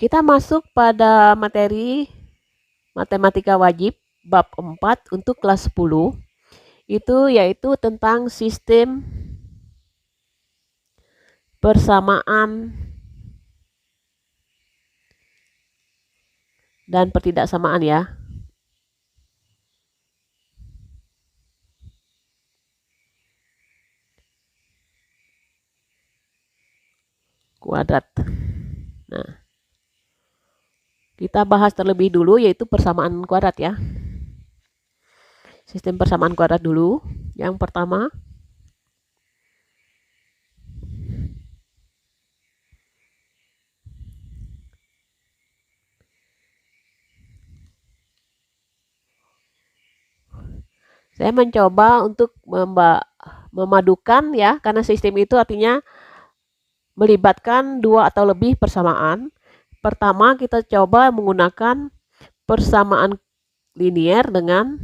Kita masuk pada materi matematika wajib bab 4 untuk kelas 10. Itu yaitu tentang sistem persamaan dan pertidaksamaan ya. Kuadrat. Nah, kita bahas terlebih dulu yaitu persamaan kuadrat ya. Sistem persamaan kuadrat dulu. Yang pertama, saya mencoba untuk memadukan ya, karena sistem itu artinya melibatkan dua atau lebih persamaan. Pertama, kita coba menggunakan persamaan linier dengan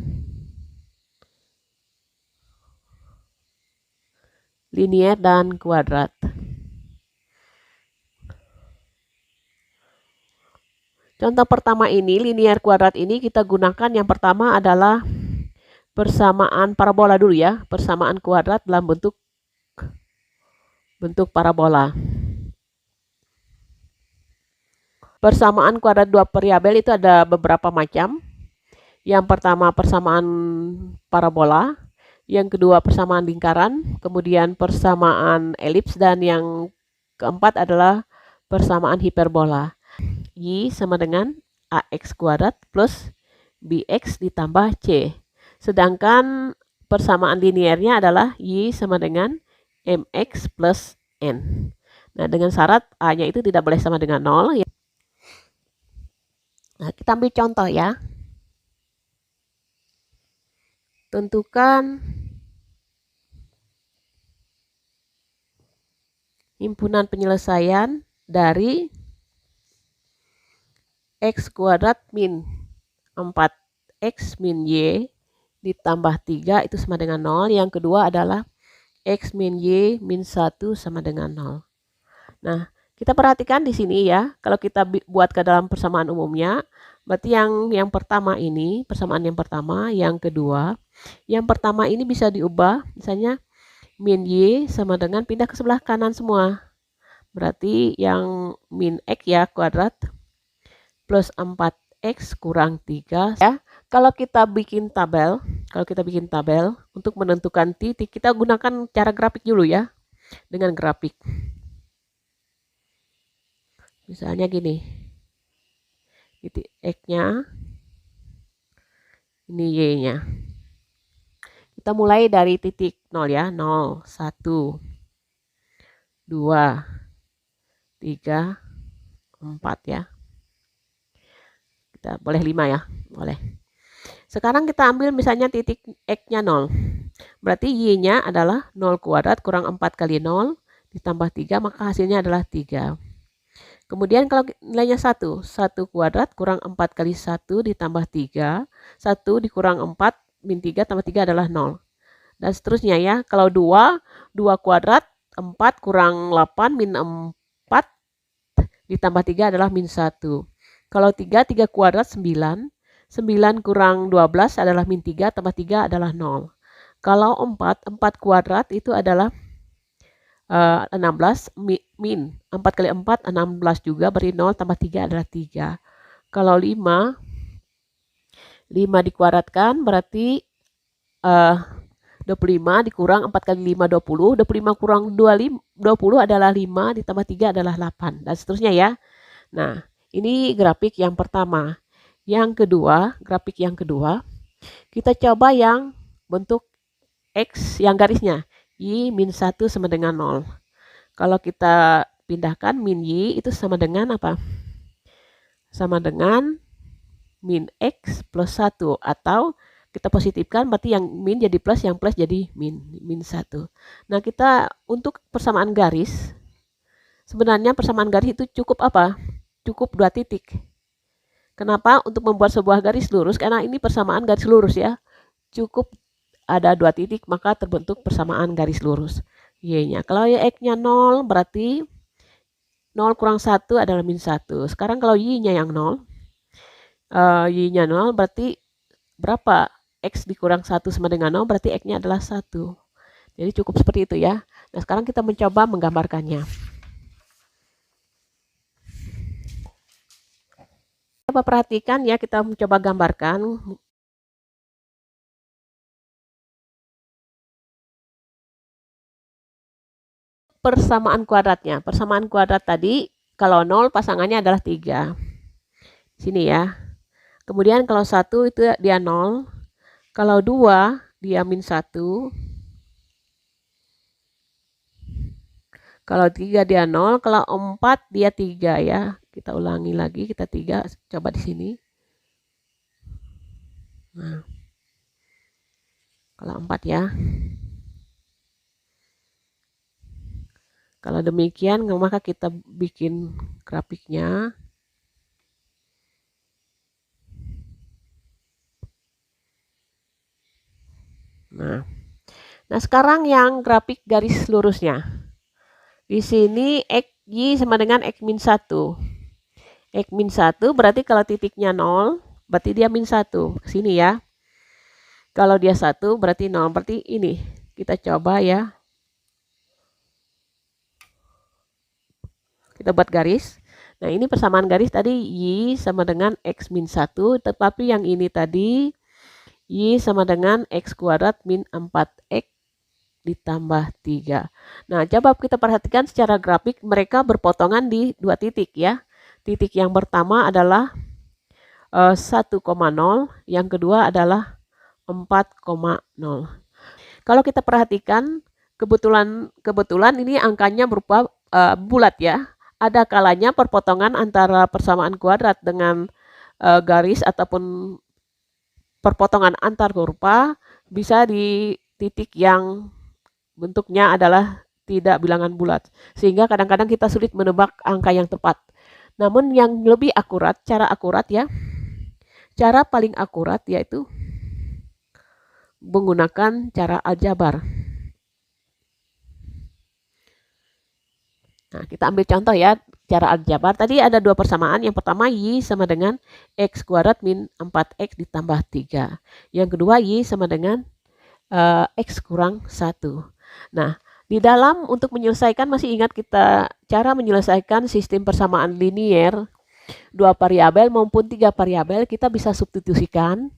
linier dan kuadrat. Contoh pertama ini, linier kuadrat ini kita gunakan yang pertama adalah persamaan parabola dulu ya, persamaan kuadrat dalam bentuk parabola. Persamaan kuadrat dua variabel itu ada beberapa macam. Yang pertama persamaan parabola, yang kedua persamaan lingkaran, kemudian persamaan elips, dan yang keempat adalah persamaan hiperbola. Y sama dengan AX kuadrat plus BX ditambah C. Sedangkan persamaan liniernya adalah Y sama dengan MX plus N. Nah, dengan syarat A-nya itu tidak boleh sama dengan 0. Ya. Nah, kita ambil contoh ya. Tentukan himpunan penyelesaian dari X kuadrat min 4X min Y ditambah 3 itu sama dengan 0. Yang kedua adalah X min Y min 1 sama dengan 0. Nah, kita perhatikan di sini ya, kalau kita buat ke dalam persamaan umumnya, berarti yang pertama ini, persamaan yang pertama, yang kedua, yang pertama ini bisa diubah, misalnya min Y sama dengan pindah ke sebelah kanan semua. Berarti yang min X ya kuadrat plus 4X kurang 3 ya. Kalau kita bikin tabel untuk menentukan titik, kita gunakan cara grafik dulu ya. Dengan grafik. Misalnya gini. Titik X-nya. Ini Y-nya. Kita mulai dari titik 0 ya. 0, 1, 2, 3, 4 ya. Kita boleh 5 ya. Boleh. Sekarang kita ambil misalnya titik X-nya 0. Berarti Y-nya adalah 0 kuadrat kurang 4 kali 0 ditambah 3, maka hasilnya adalah 3. Kemudian kalau nilainya 1, 1 kuadrat kurang 4 kali 1 ditambah 3, 1 dikurang 4 min 3 tambah 3 adalah 0. Dan seterusnya ya, kalau 2, 2 kuadrat 4 kurang 8 min 4 ditambah 3 adalah min 1. Kalau 3, 3 kuadrat 9, 9 kurang 12 adalah min 3 tambah 3 adalah 0. Kalau 4, 4 kuadrat itu adalah 16 min 4 kali 4 16 juga, berarti 0 tambah 3 adalah 3. Kalau 5 dikuadratkan berarti 25 dikurang 4 kali 5 20. 25 kurang 20 adalah 5 ditambah 3 adalah 8 dan seterusnya ya. Nah, ini grafik yang pertama. Yang kedua, grafik yang kedua, kita coba yang bentuk X yang garisnya. Y min 1 sama dengan 0. Kalau kita pindahkan min Y itu sama dengan apa? Sama dengan min X plus 1. Atau kita positifkan berarti yang min jadi plus, yang plus jadi min 1. Nah, kita untuk persamaan garis, sebenarnya persamaan garis itu cukup apa? Cukup 2 titik. Kenapa? Untuk membuat sebuah garis lurus, karena ini persamaan garis lurus ya. Cukup ada 2 titik, maka terbentuk persamaan garis lurus. Y-nya. Kalau X-nya 0 berarti 0 kurang 1 adalah min 1. Sekarang kalau Y-nya yang 0, Y-nya 0 berarti berapa? X dikurang 1 sama dengan 0 berarti X-nya adalah 1. Jadi cukup seperti itu ya. Nah sekarang kita mencoba menggambarkannya. Coba perhatikan ya, kita mencoba gambarkan. Persamaan kuadratnya. Persamaan kuadrat tadi, kalau 0 pasangannya adalah 3. Sini ya. Kemudian kalau 1 itu dia 0. Kalau 2 dia min 1. Kalau 3 dia 0. Kalau 4 dia 3 ya. Kita ulangi lagi, kita 3. Coba di sini. Nah. Kalau 4 ya. Kalau demikian, maka kita bikin grafiknya. Nah sekarang yang grafik garis lurusnya. Di sini X Y sama dengan X min 1. X min 1 berarti kalau titiknya 0, berarti dia min 1. Sini ya. Kalau dia 1 berarti 0, berarti ini. Kita coba ya. Kita buat garis. Nah ini persamaan garis tadi Y sama dengan X min 1, tetapi yang ini tadi Y sama dengan X kuadrat min 4X ditambah 3. Nah coba kita perhatikan secara grafik mereka berpotongan di 2 titik ya. Titik yang pertama adalah 1,0, yang kedua adalah 4,0. Kalau kita perhatikan kebetulan ini angkanya berupa bulat ya. Ada kalanya perpotongan antara persamaan kuadrat dengan garis ataupun perpotongan antar kurva bisa di titik yang bentuknya adalah tidak bilangan bulat. Sehingga kadang-kadang kita sulit menebak angka yang tepat. Namun yang lebih akurat, cara akurat ya, cara paling akurat yaitu menggunakan cara aljabar. Nah, kita ambil contoh ya, cara aljabar. Tadi ada 2 persamaan. Yang pertama Y sama dengan X kuadrat min 4X ditambah 3. Yang kedua Y sama dengan X kurang 1. Nah, di dalam untuk menyelesaikan, masih ingat kita cara menyelesaikan sistem persamaan linier 2 variabel maupun 3 variabel, kita bisa substitusikan,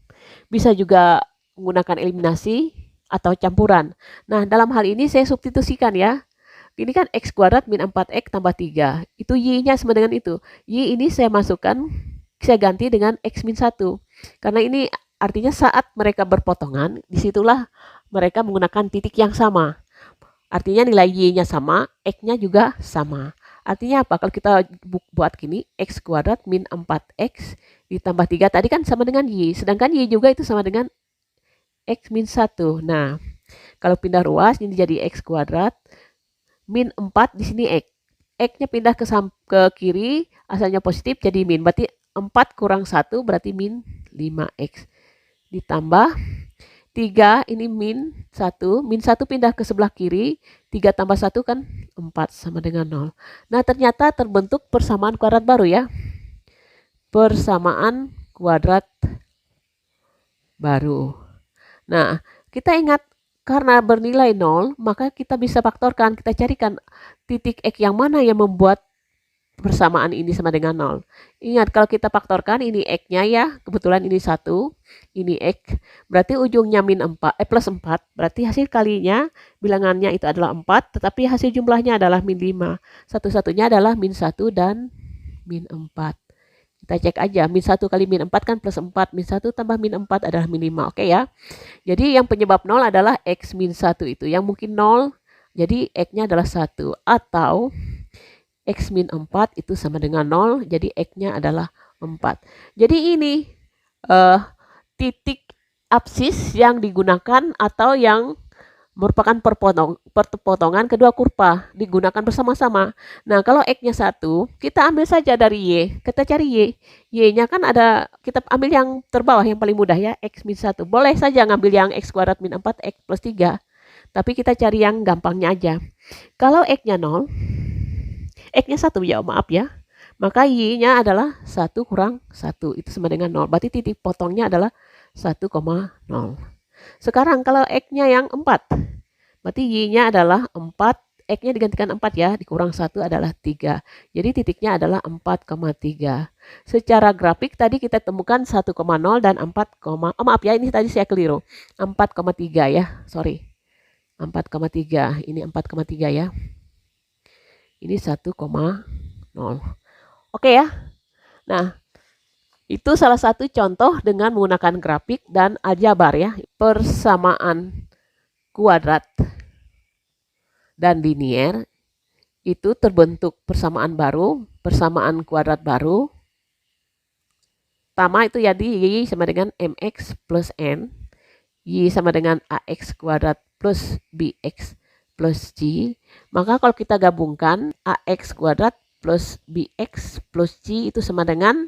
bisa juga menggunakan eliminasi atau campuran. Nah, dalam hal ini saya substitusikan ya. Ini kan X kuadrat min 4X tambah 3. Itu Y-nya sama dengan itu. Y ini saya masukkan, saya ganti dengan X min 1. Karena ini artinya saat mereka berpotongan, disitulah mereka menggunakan titik yang sama. Artinya nilai Y-nya sama, X-nya juga sama. Artinya apa? Kalau kita buat gini, X kuadrat min 4X ditambah 3. Tadi kan sama dengan Y. Sedangkan Y juga itu sama dengan X min 1. Nah, kalau pindah ruas, ini jadi X kuadrat min 4, di sini X. X-nya pindah ke kiri, asalnya positif jadi min. Berarti 4 kurang 1 berarti min 5X. Ditambah 3, ini min 1. Min 1 pindah ke sebelah kiri, 3 tambah 1 kan 4 sama dengan 0. Nah ternyata terbentuk persamaan kuadrat baru ya. Persamaan kuadrat baru. Nah kita ingat, karena bernilai 0, maka kita bisa faktorkan, kita carikan titik X yang mana yang membuat persamaan ini sama dengan 0. Ingat, kalau kita faktorkan, ini X-nya ya, kebetulan ini 1, ini X, berarti ujungnya min 4, plus 4, berarti hasil kalinya, bilangannya itu adalah 4, tetapi hasil jumlahnya adalah min 5. Satu-satunya adalah min 1 dan min 4. Kita cek aja, min 1 kali min 4 kan plus 4, min 1 tambah min 4 adalah min 5, oke ya. Jadi yang penyebab 0 adalah X min 1 itu, yang mungkin 0, jadi X-nya adalah 1, atau X min 4 itu sama dengan 0, jadi X-nya adalah 4. Jadi ini titik absis yang digunakan atau yang merupakan perpotongan kedua kurva, digunakan bersama-sama. Nah, kalau X-nya 1, kita ambil saja dari Y. Kita cari Y. Y-nya kan ada, kita ambil yang terbawah, yang paling mudah ya, X min 1. Boleh saja ngambil yang X kuadrat min 4, X plus 3. Tapi kita cari yang gampangnya aja. Kalau X-nya 0, X-nya 1 ya, maaf ya. Maka Y-nya adalah 1 kurang 1, itu sama dengan 0. Berarti titik potongnya adalah 1,0. Sekarang kalau X-nya yang 4, berarti Y-nya adalah 4, X-nya digantikan 4 ya, dikurang 1 adalah 3. Jadi titiknya adalah 4,3. Secara grafik tadi kita temukan 1,0 dan 4, oh maaf ya, ini tadi saya keliru. 4,3 ya, sorry. 4,3, ini 4,3 ya. Ini 1,0. Oke ya. Nah, itu salah satu contoh dengan menggunakan grafik dan aljabar ya. Persamaan kuadrat dan linier itu terbentuk persamaan baru, persamaan kuadrat baru. Pertama itu jadi Y sama dengan MX plus N. Y sama dengan AX kuadrat plus BX plus C. Maka kalau kita gabungkan AX kuadrat plus BX plus C itu sama dengan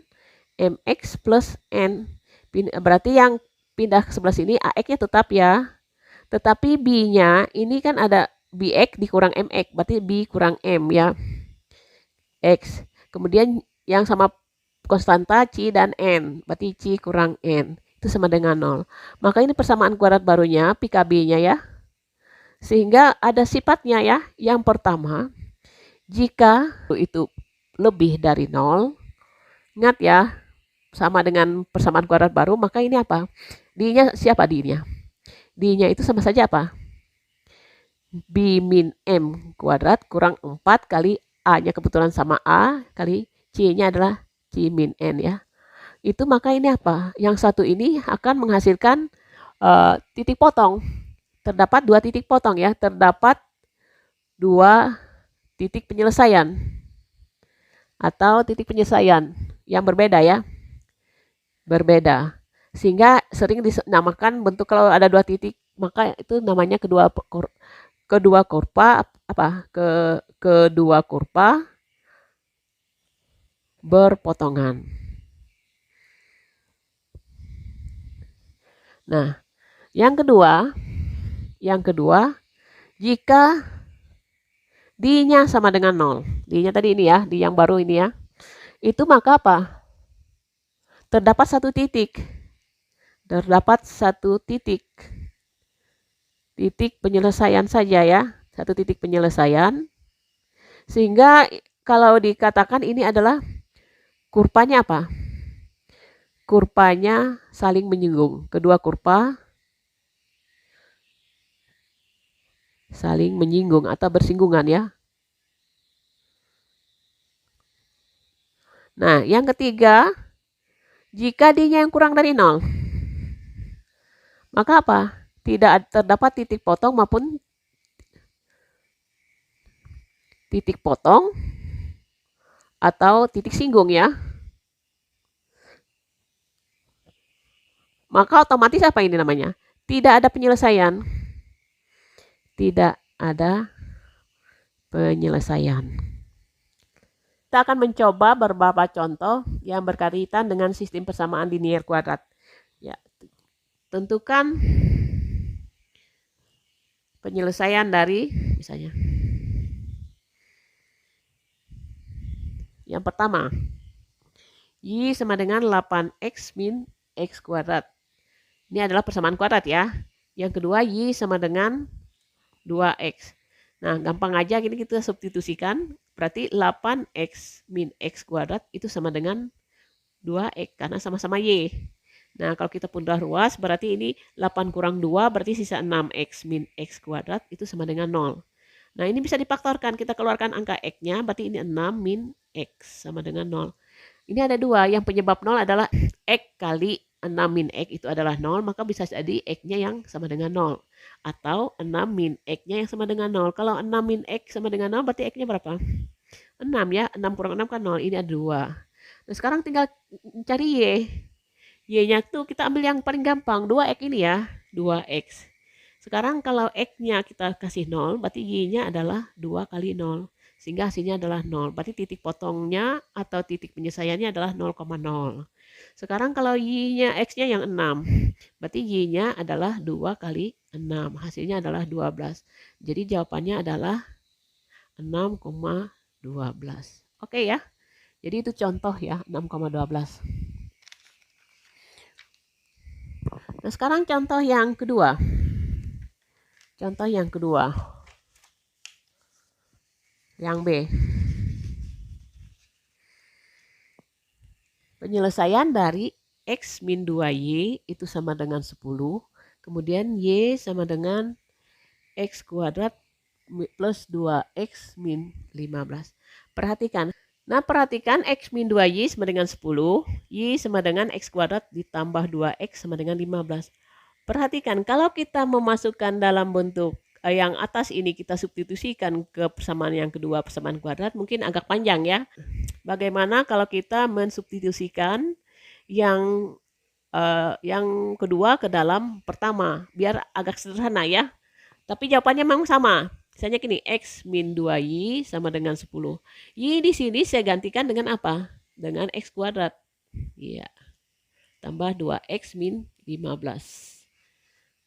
MX plus N. Berarti yang pindah ke sebelah sini AX-nya tetap ya. Tetapi B-nya ini kan ada BX dikurang MX. Berarti B kurang M ya. X. Kemudian yang sama konstanta C dan N. Berarti C kurang N. Itu sama dengan 0. Maka ini persamaan kuadrat barunya, PKB-nya ya. Sehingga ada sifatnya ya. Yang pertama, jika itu lebih dari 0, ingat ya, sama dengan persamaan kuadrat baru, maka ini apa? D-nya siapa D-nya? D-nya itu sama saja apa? B min M kuadrat kurang 4 kali A-nya kebetulan sama A kali C-nya adalah C min N ya. Itu maka ini apa? Yang satu ini akan menghasilkan titik potong. Terdapat 2 titik potong ya. Terdapat 2 titik penyelesaian. Atau titik penyelesaian yang berbeda ya. Berbeda. Sehingga sering dinamakan bentuk kalau ada 2 titik, maka itu namanya kedua kurva berpotongan. Nah, yang kedua, jika D-nya sama dengan 0. D-nya tadi ini ya, D yang baru ini ya. Itu maka apa? Terdapat satu titik. Titik penyelesaian saja ya. Satu titik penyelesaian. Sehingga kalau dikatakan ini adalah kurvanya apa? Kurvanya saling menyinggung. Kedua kurva saling menyinggung atau bersinggungan ya. Nah, yang ketiga, jika D-nya yang kurang dari 0, maka apa? Tidak terdapat titik potong maupun titik potong atau titik singgung ya. Maka otomatis apa ini namanya? Tidak ada penyelesaian. Tidak ada penyelesaian. Kita akan mencoba beberapa contoh yang berkaitan dengan sistem persamaan linier kuadrat. Ya, tentukan penyelesaian dari misalnya. Yang pertama, Y sama dengan 8X min X kuadrat. Ini adalah persamaan kuadrat ya. Yang kedua, Y sama dengan 2X. Nah, gampang aja ini kita substitusikan. Berarti 8X min X kuadrat itu sama dengan 2X karena sama-sama Y. Nah, kalau kita pundah ruas berarti ini 8 kurang 2 berarti sisa 6X min X kuadrat itu sama dengan 0. Nah, ini bisa difaktorkan. Kita keluarkan angka X-nya berarti ini 6 min X sama dengan 0. Ini ada 2. Yang penyebab 0 adalah X kali 6 min X itu adalah 0. Maka bisa jadi X-nya yang sama dengan 0. Atau 6 min X-nya yang sama dengan 0. Kalau 6 min X sama dengan 0 berarti X-nya berapa? 6 ya. 6 kurang 6 kan 0. Ini ada 2. Nah, sekarang tinggal cari Y. Y-nya tuh kita ambil yang paling gampang. 2X ini ya. 2X. Sekarang kalau X-nya kita kasih 0. Berarti Y-nya adalah 2 kali 0. Sehingga hasilnya adalah 0. Berarti titik potongnya atau titik penyelesaiannya adalah 0,0. Sekarang kalau Y-nya X-nya yang 6. Berarti Y-nya adalah 2 kali 6. Hasilnya adalah 12. Jadi jawabannya adalah 6,12. 12. Oke ya. Jadi itu contoh ya, 6,12. Nah, sekarang contoh yang kedua. Contoh yang kedua. Yang B. Penyelesaian dari X min 2Y itu sama dengan 10. Kemudian Y sama dengan X kuadrat plus 2X min 15. Perhatikan. Nah, perhatikan X min 2Y sama dengan 10. Y sama dengan X kuadrat ditambah 2X sama dengan 15. Perhatikan, kalau kita memasukkan dalam bentuk yang atas ini kita substitusikan ke persamaan yang kedua, persamaan kuadrat, mungkin agak panjang ya. Bagaimana kalau kita mensubstitusikan yang kedua ke dalam pertama, biar agak sederhana ya. Tapi jawabannya memang sama. Misalnya gini, X min 2Y sama dengan 10. Y di sini saya gantikan dengan apa? Dengan X kuadrat. Iya. Tambah 2X min 15.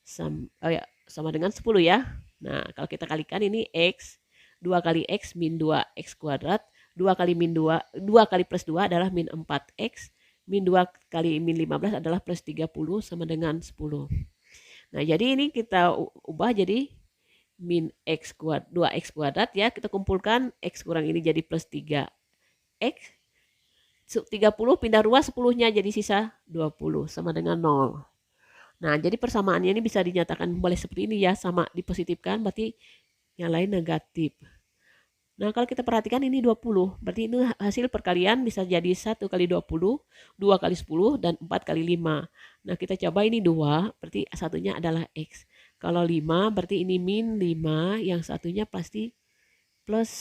Sama dengan 10 ya. Nah, kalau kita kalikan ini X, 2 kali X min 2X kuadrat. 2 kali min 2, 2 kali plus 2 adalah min 4X. Min 2 kali min 15 adalah plus 30 sama dengan 10. Nah, jadi ini kita ubah jadi min X kuadrat, 2X kuadrat ya. Kita kumpulkan X kurang ini jadi plus 3X. 30 pindah 2, 10-nya jadi sisa 20 sama dengan 0. Nah, jadi persamaannya ini bisa dinyatakan boleh seperti ini ya, sama dipositifkan berarti yang lain negatif. Nah, kalau kita perhatikan ini 20, berarti ini hasil perkalian bisa jadi 1 kali 20, 2 kali 10, dan 4 kali 5. Nah, kita coba ini 2, berarti satunya adalah X. Kalau 5, berarti ini min 5, yang satunya pasti plus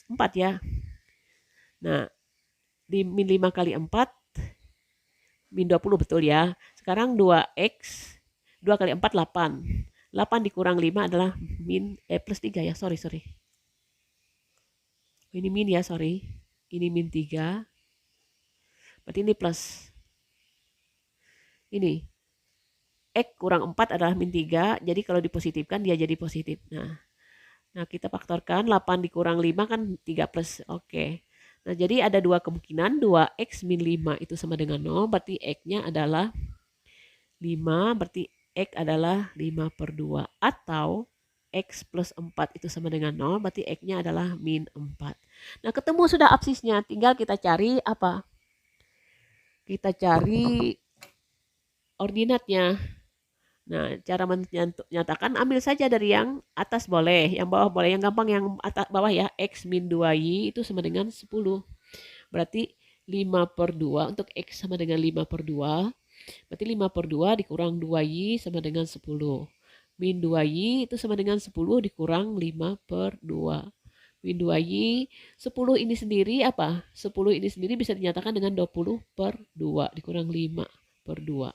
4 ya. Nah, di min 5 kali 4, min 20 betul ya. Sekarang 2X, 2 kali 4, 8. 8 dikurang 5 adalah plus 3 ya, sorry. Ini min ya, sorry. Ini min 3. Berarti ini plus. Ini. X kurang 4 adalah min 3. Jadi kalau dipositifkan dia jadi positif. Nah kita faktorkan 8 dikurang 5 kan 3 plus. Oke. Nah jadi ada dua kemungkinan. 2X min 5 itu sama dengan 0. Berarti X-nya adalah 5. Berarti X adalah 5 per 2. Atau X plus 4 itu sama dengan 0, berarti X-nya adalah min 4. Nah, ketemu sudah absisnya, tinggal kita cari apa? Kita cari ordinatnya. Nah, cara menyatakan ambil saja dari yang atas boleh, yang bawah boleh, yang gampang yang atas bawah ya, X min 2Y itu sama dengan 10. Berarti 5 per 2, untuk X sama dengan 5 per 2, berarti 5 per 2 dikurang 2Y sama dengan 10. Min 2Y itu sama dengan 10 dikurang 5 per 2. Min 2Y, 10 ini sendiri apa? 10 ini sendiri bisa dinyatakan dengan 20 per 2 dikurang 5 per 2.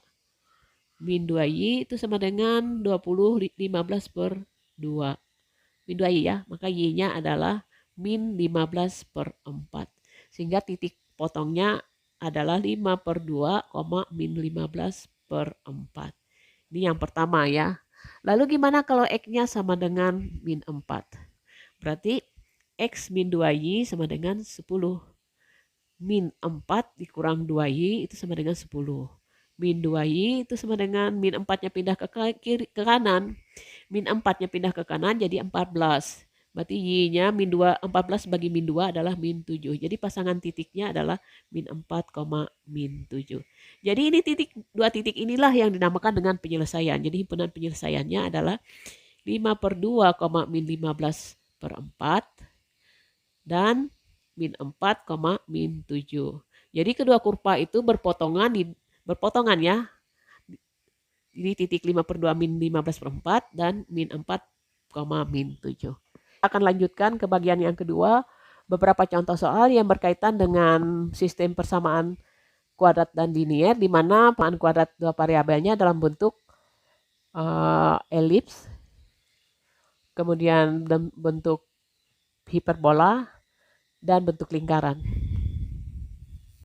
Min 2Y itu sama dengan 20 15 per 2. Min 2Y ya, maka Y-nya adalah min 15 per 4. Sehingga titik potongnya adalah 5 per 2, min 15 per 4. Ini yang pertama ya. Lalu gimana kalau X-nya sama dengan min 4? Berarti X min 2Y sama dengan 10. Min 4 dikurang 2Y itu sama dengan 10. Min 2Y itu sama dengan min 4-nya pindah ke kanan. Min 4-nya pindah ke kanan jadi 14. Berarti Y-nya min 2, 14 bagi min 2 adalah min 7. Jadi pasangan titiknya adalah min 4, min 7. Jadi ini dua titik inilah yang dinamakan dengan penyelesaian. Jadi himpunan penyelesaiannya adalah 5 per 2, min 15 per 4 dan min 4, min 7. Jadi kedua kurva itu berpotongan ya. Ini titik 5 per 2 min 15 per 4 dan min 4, min 7. Akan lanjutkan ke bagian yang kedua, beberapa contoh soal yang berkaitan dengan sistem persamaan kuadrat dan linier, di mana persamaan kuadrat dua variabelnya dalam bentuk elips, kemudian bentuk hiperbola, dan bentuk lingkaran.